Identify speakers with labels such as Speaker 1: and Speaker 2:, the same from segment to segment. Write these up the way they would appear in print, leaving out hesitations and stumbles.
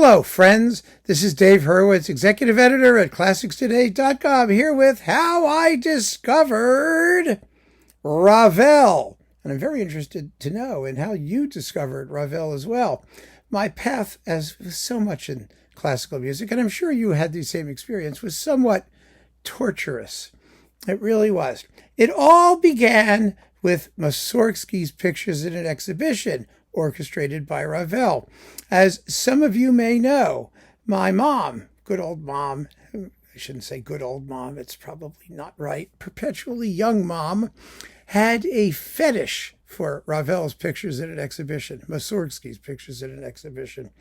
Speaker 1: Hello, friends. This is Dave Hurwitz, executive editor at ClassicsToday.com, here with How I Discovered Ravel. And I'm very interested to know in how you discovered Ravel as well. My path, as so much in classical music, and I'm sure you had the same experience, was somewhat torturous. It really was. It all began with Mussorgsky's Pictures in an Exhibition, orchestrated by Ravel. As some of you may know, my mom, good old mom, I shouldn't say good old mom, it's probably not right, perpetually young mom, had a fetish for Ravel's Pictures in an Exhibition, Mussorgsky's Pictures in an Exhibition.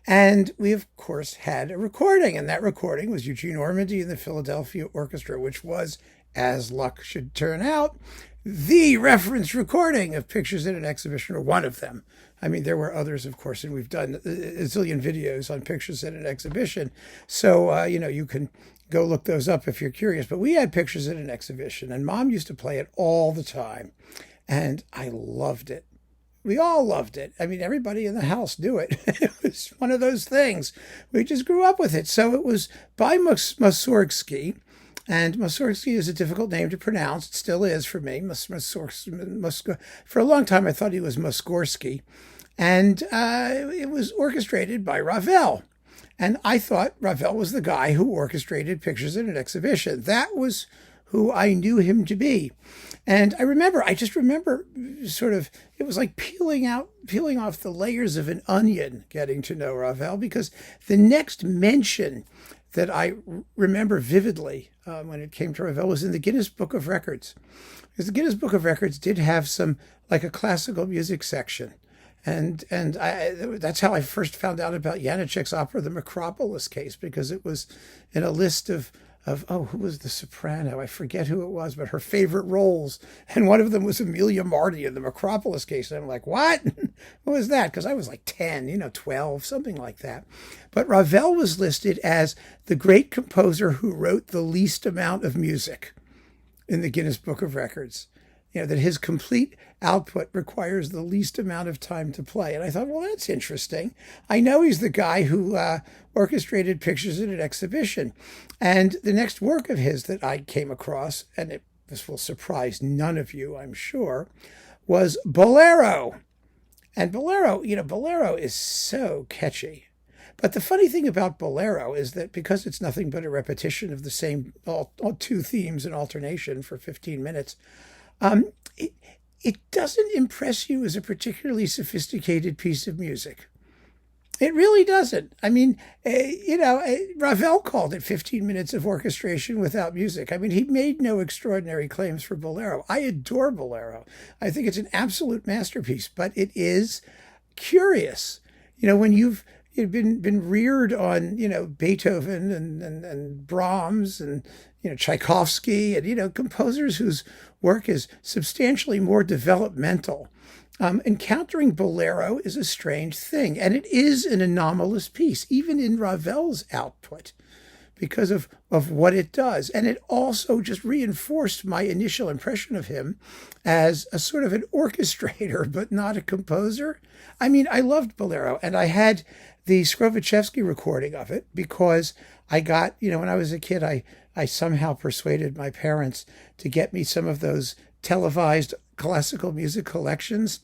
Speaker 1: And we, of course, had a recording, and that recording was Eugene Ormandy and the Philadelphia Orchestra, which was, as luck should turn out, the reference recording of Pictures in an Exhibition, or one of them. I mean, there were others, of course, and we've done a zillion videos on Pictures in an Exhibition. So, you can go look those up if you're curious. But we had Pictures in an Exhibition, and Mom used to play it all the time. And I loved it. We all loved it. I mean, everybody in the house knew it. It was one of those things. We just grew up with it. So it was by Mussorgsky. And Mussorgsky is a difficult name to pronounce. It still is for me. For a long time, I thought he was Mussorgsky. And it was orchestrated by Ravel. And I thought Ravel was the guy who orchestrated Pictures in an Exhibition. That was who I knew him to be. And I just remember sort of, it was like peeling off the layers of an onion, getting to know Ravel, because the next mention that I remember vividly when it came to Ravel was in the Guinness Book of Records. Because the Guinness Book of Records did have some, like a classical music section. And that's how I first found out about Janacek's opera, The Macropolis Case, because it was in a list of who was the soprano? I forget who it was, but her favorite roles. And one of them was Amelia Marty in The Macropolis Case. And I'm like, what? What was that? Because I was like 10, 12, something like that. But Ravel was listed as the great composer who wrote the least amount of music in the Guinness Book of Records. That his complete output requires the least amount of time to play. And I thought, well, that's interesting. I know he's the guy who orchestrated Pictures in an Exhibition. And the next work of his that I came across, and this will surprise none of you, I'm sure, was Bolero. And Bolero is so catchy. But the funny thing about Bolero is that because it's nothing but a repetition of the same all two themes in alternation for 15 minutes, it doesn't impress you as a particularly sophisticated piece of music. It really doesn't. I mean, Ravel called it 15 minutes of orchestration without music. I mean, he made no extraordinary claims for Bolero. I adore Bolero. I think it's an absolute masterpiece, but it is curious. When you've been reared on, Beethoven and Brahms and, Tchaikovsky and, composers whose work is substantially more developmental. Encountering Bolero is a strange thing, and it is an anomalous piece, even in Ravel's output, because of what it does. And it also just reinforced my initial impression of him as a sort of an orchestrator, but not a composer. I mean, I loved Bolero, and I had the Skrovichevsky recording of it because I got, when I was a kid, I somehow persuaded my parents to get me some of those televised classical music collections.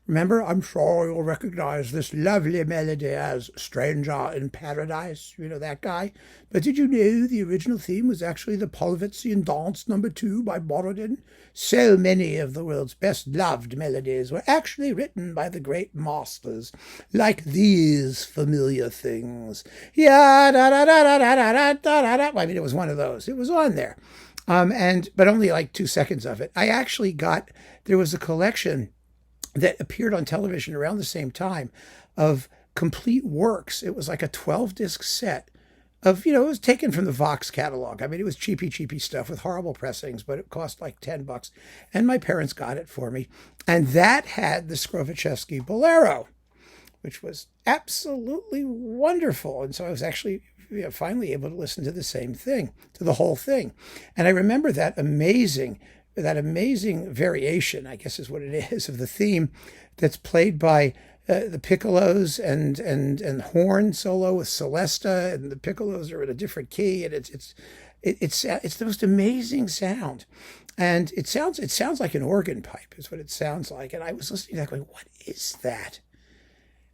Speaker 1: Remember, I'm sure you'll recognize this lovely melody as Stranger in Paradise, that guy. But did you know the original theme was actually the Polvetzian Dance No. 2 by Borodin? So many of the world's best loved melodies were actually written by the great masters, like these familiar things. Yeah, da da da da da da da da. I mean, it was one of those. It was on there. But only like 2 seconds of it. There was a collection that appeared on television around the same time of complete works. It was like a 12-disc set of, it was taken from the Vox catalog. I mean, it was cheapy stuff with horrible pressings, but it cost like $10. And my parents got it for me. And that had the Skrovichevsky Bolero, which was absolutely wonderful. And so I was actually finally able to listen to the whole thing. And I remember that amazing variation, I guess is what it is, of the theme that's played by the piccolos and horn solo with Celesta, and the piccolos are in a different key, and it's the most amazing sound. And it sounds like an organ pipe is what it sounds like. And I was listening to that going, what is that?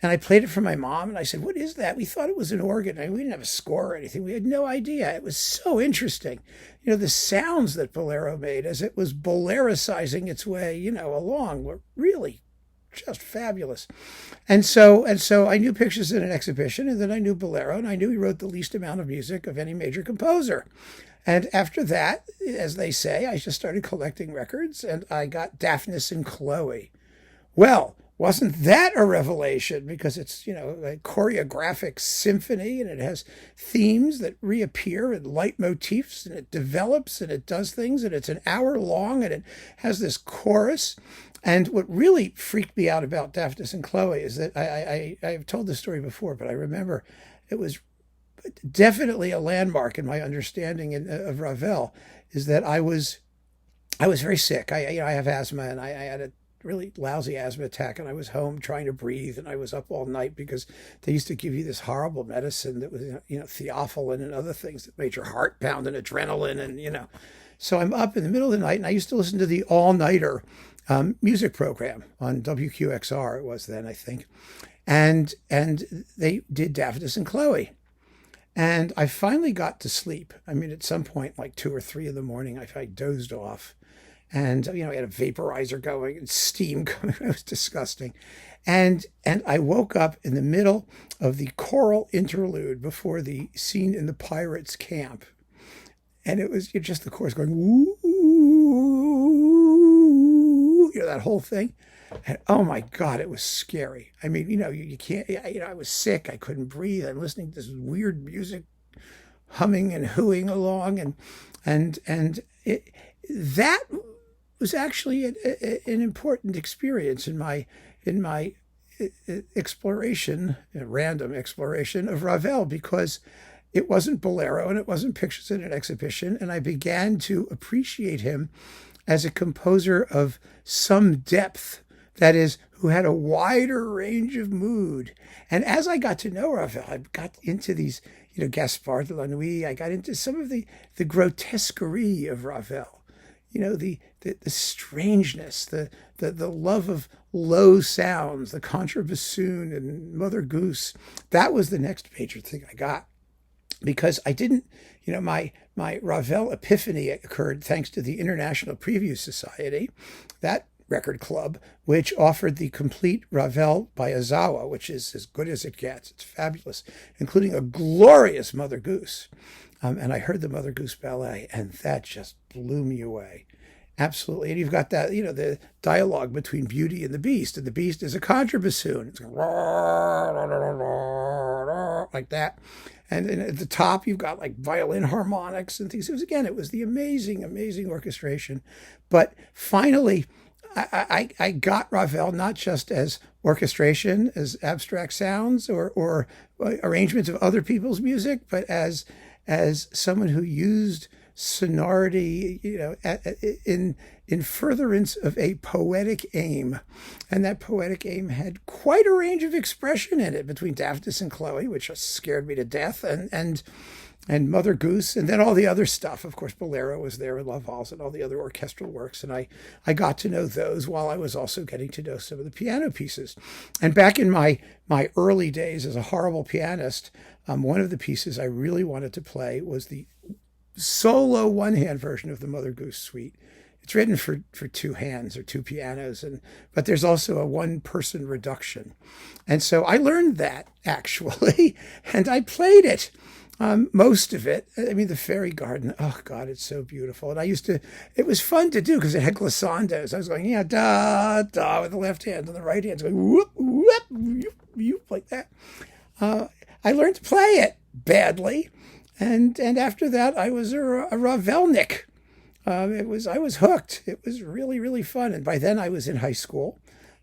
Speaker 1: And I played it for my mom, and I said, what is that? We thought it was an organ. I mean, we didn't have a score or anything. We had no idea. It was so interesting. The sounds that Bolero made as it was Bolericizing its way, along were really just fabulous. And so I knew Pictures in an Exhibition, and then I knew Bolero, and I knew he wrote the least amount of music of any major composer. And after that, as they say, I just started collecting records, and I got Daphnis and Chloé. Well, wasn't that a revelation? Because it's, a choreographic symphony, and it has themes that reappear and leitmotifs, and it develops and it does things, and it's an hour long, and it has this chorus. And what really freaked me out about Daphnis and Chloé is that I've told this story before, but I remember it was definitely a landmark in my understanding of Ravel, is that I was very sick. I have asthma, and I had a really lousy asthma attack, and I was home trying to breathe, and I was up all night because they used to give you this horrible medicine that was, theophylline and other things that made your heart pound, and adrenaline, and So I'm up in the middle of the night, and I used to listen to the all-nighter music program on WQXR, it was then, I think, and they did Daphnis and Chloé. And I finally got to sleep. I mean, at some point, like 2 or 3 in the morning, I dozed off. And, I had a vaporizer going and steam coming. It was disgusting. And I woke up in the middle of the choral interlude before the scene in the pirates' camp. And it was just the chorus going, woo, that whole thing. And oh my God, it was scary. I mean, you can't, I was sick. I couldn't breathe. I'm listening to this weird music humming and hooing along. And that was actually an important experience in my exploration, a random exploration of Ravel, because it wasn't Bolero and it wasn't Pictures in an Exhibition. And I began to appreciate him as a composer of some depth, that is, who had a wider range of mood. And as I got to know Ravel, I got into these, Gaspard de la Nuit, I got into some of the grotesquerie of Ravel, the strangeness, the love of low sounds, the contrabassoon and Mother Goose. That was the next major thing I got, because I didn't, my Ravel epiphany occurred thanks to the International Preview Society, that record club, which offered the complete Ravel by Ozawa, which is as good as it gets. It's fabulous, including a glorious Mother Goose. And I heard the Mother Goose ballet, and that just blew me away. Absolutely. And you've got that, the dialogue between Beauty and the Beast is a contrabassoon. It's like that. And at the top, you've got like violin harmonics and things. It was the amazing, amazing orchestration. But finally, I got Ravel not just as orchestration, as abstract sounds or arrangements of other people's music, but as someone who used sonority, in furtherance of a poetic aim. And that poetic aim had quite a range of expression in it between Daphnis and Chloé, which just scared me to death, and Mother Goose, and then all the other stuff. Of course, Bolero was there, and La Valse, and all the other orchestral works. And I got to know those while I was also getting to know some of the piano pieces. And back in my early days as a horrible pianist, one of the pieces I really wanted to play was the solo one-hand version of the Mother Goose Suite. It's written for 2 hands or 2 pianos, but there's also a 1-person reduction. And so I learned that, actually, and I played it. Most of it. I mean, the Fairy Garden, oh God, it's so beautiful. And it was fun to do because it had glissandos. I was going, da, da, with the left hand, and the right hand's going, whoop, whoop, whoop, whoop, like that. I learned to play it badly. And after that, I was a Ravelnik. I was hooked. It was really, really fun. And by then I was in high school.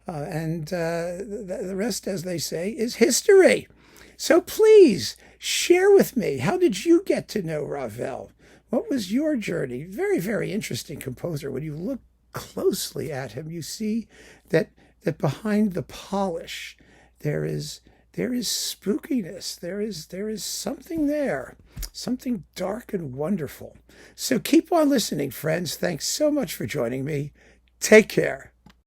Speaker 1: And the rest, as they say, is history. So please share with me, how did you get to know Ravel? What was your journey? Very, very interesting composer. When you look closely at him, you see that behind the polish there is spookiness. There is something there, something dark and wonderful. So keep on listening, friends. Thanks so much for joining me. Take care.